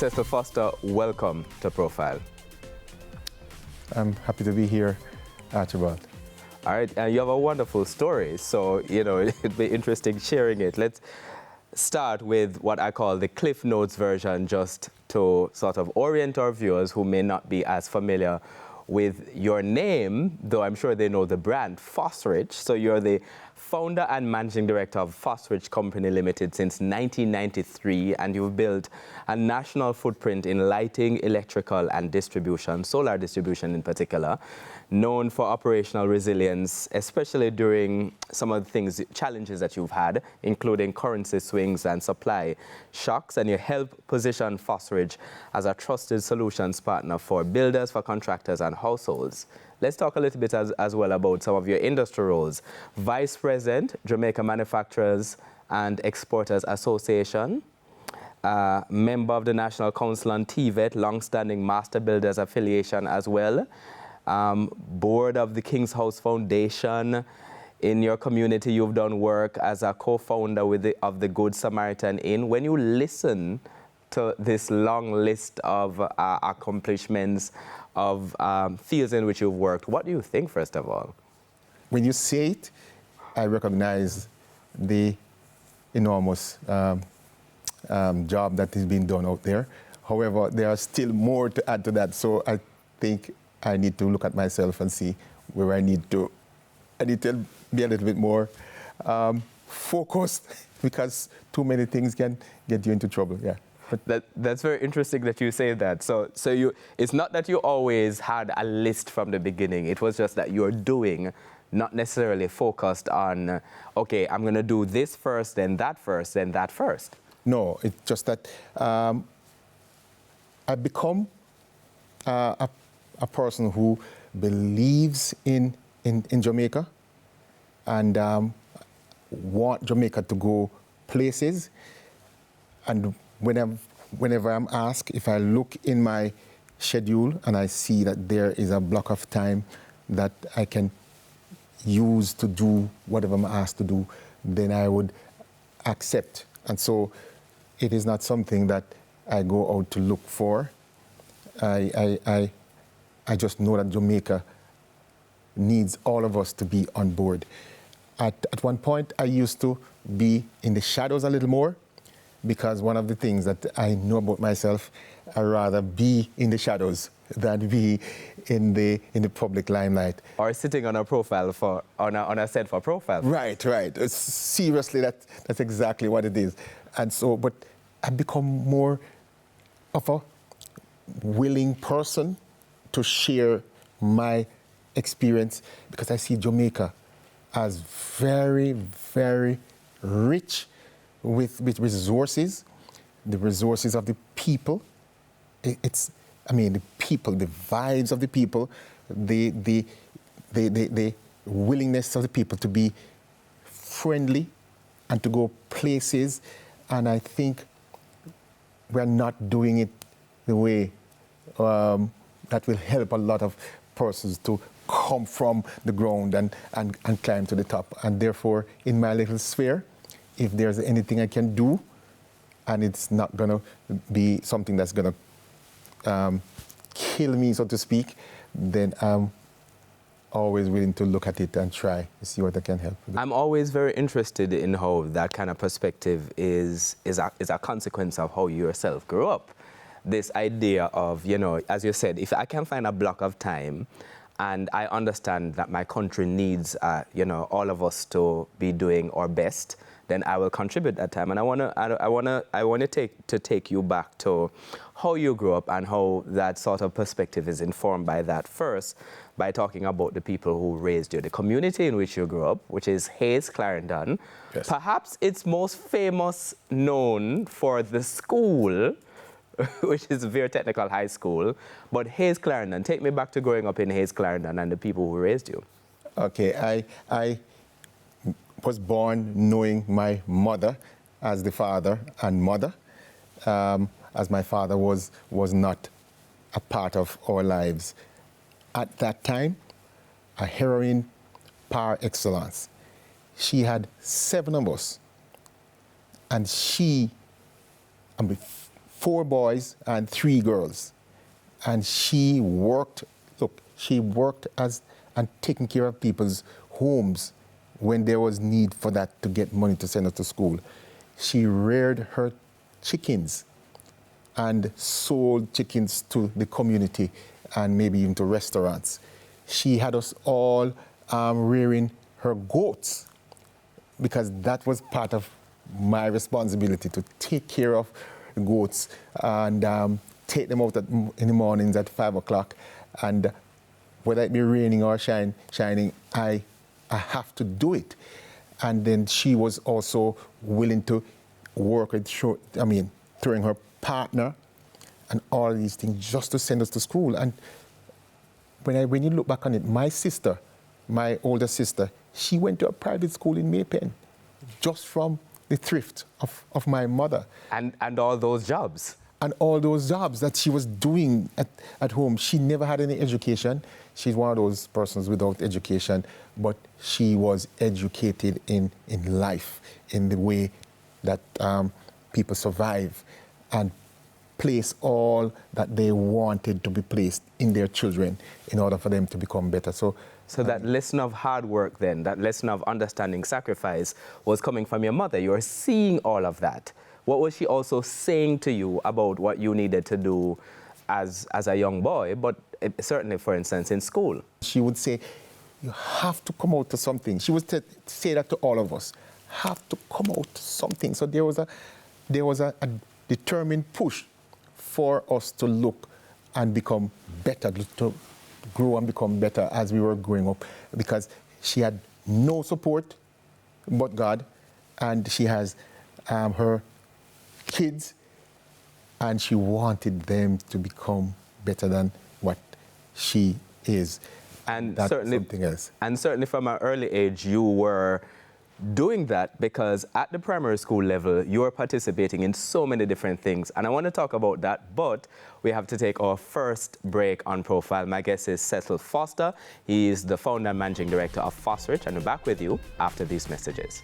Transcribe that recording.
Cecil Foster, welcome to Profile. I'm happy to be here, Archibald. All right, and you have a wonderful story, so, it'd be interesting sharing it. Let's start with what I call the Cliff Notes version, just to sort of orient our viewers who may not be as familiar with your name, though I'm sure they know the brand, Fosrich. So you're the founder and managing director of Fosrich Company Limited since 1993, and you've built a national footprint in lighting, electrical, and distribution, solar distribution in particular, known for operational resilience, especially during some of the challenges that you've had, including currency swings and supply shocks, and you help position Fosrich as a trusted solutions partner for builders, for contractors, and households. Let's talk a little bit as well about some of your industry roles. Vice President, Jamaica Manufacturers and Exporters Association, member of the National Council on TVJ, long-standing Master Builders Affiliation as well, board of the King's House Foundation. In your community, you've done work as a co-founder of the Good Samaritan Inn. When you listen to this long list of accomplishments, of fields in which you've worked, what do you think, first of all? When you say it, I recognize the enormous job that is being done out there. However, there are still more to add to that, so I think I need to look at myself and see where I need to be a little bit more focused, because too many things can get you into trouble. Yeah. That's very interesting that you say that. So it's not that you always had a list from the beginning. It was just that you're doing, not necessarily focused on, okay, I'm going to do this first, then that first, then that first. No, it's just that I've become a person who believes in Jamaica and want Jamaica to go places. And whenever I'm asked, if I look in my schedule and I see that there is a block of time that I can use to do whatever I'm asked to do, then I would accept. And so it is not something that I go out to look for. I just know that Jamaica needs all of us to be on board. At one point, I used to be in the shadows a little more, because one of the things that I know about myself, I'd rather be in the shadows than be in the public limelight. Or sitting on a profile on a set for profile. Right. Seriously, that's exactly what it is. And so, but I've become more of a willing person to share my experience, because I see Jamaica as very, very rich with resources, the resources of the people. The people, the vibes of the people, the willingness of the people to be friendly and to go places. And I think we're not doing it the way that will help a lot of persons to come from the ground and climb to the top. And therefore, in my little sphere, if there's anything I can do, and it's not going to be something that's going to kill me, so to speak, then I'm always willing to look at it and try to see what I can help with. I'm always very interested in how that kind of perspective is a consequence of how you yourself grew up. This idea of, as you said, if I can find a block of time and I understand that my country needs, all of us to be doing our best, then I will contribute that time. And I want to take you back to how you grew up and how that sort of perspective is informed by that. First, by talking about the people who raised you, the community in which you grew up, which is Hayes Clarendon. Yes. Perhaps it's most famous known for the school, which is Veer Technical High School. But Hayes Clarendon, take me back to growing up in Hayes Clarendon and the people who raised you. Okay, I was born knowing my mother as the father and mother, as my father was not a part of our lives. At that time, a heroine par excellence. She had 7 of us, and she, 4 boys and 3 girls. And she worked as and taking care of people's homes when there was need for that to get money to send us to school. She reared her chickens and sold chickens to the community and maybe even to restaurants. She had us all rearing her goats, because that was part of my responsibility, to take care of the goats and take them out in the mornings at 5 o'clock. And whether it be raining or shining, I have to do it. And then she was also willing to work with, throwing her partner and all these things just to send us to school. And when you look back on it, my sister, my older sister, she went to a private school in Maypen just from the thrift of my mother. And all those jobs. And all those jobs that she was doing at home. She never had any education. She's one of those persons without education, but she was educated in life, in the way that people survive and place all that they wanted to be placed in their children in order for them to become better. So that lesson of hard work then, that lesson of understanding sacrifice was coming from your mother. You were seeing all of that. What was she also saying to you about what you needed to do as a young boy, but certainly, for instance, in school? She would say, you have to come out to something. She would say that to all of us, have to come out to something. So there was a determined push for us to look and become better, to grow and become better as we were growing up, because she had no support but God, and she has her kids, and she wanted them to become better than what she is. And that's certainly, something else. And certainly from an early age, you were doing that because at the primary school level, you were participating in so many different things. And I want to talk about that, but we have to take our first break on Profile. My guest is Cecil Foster. He is the founder and managing director of Fosterich, and we're back with you after these messages.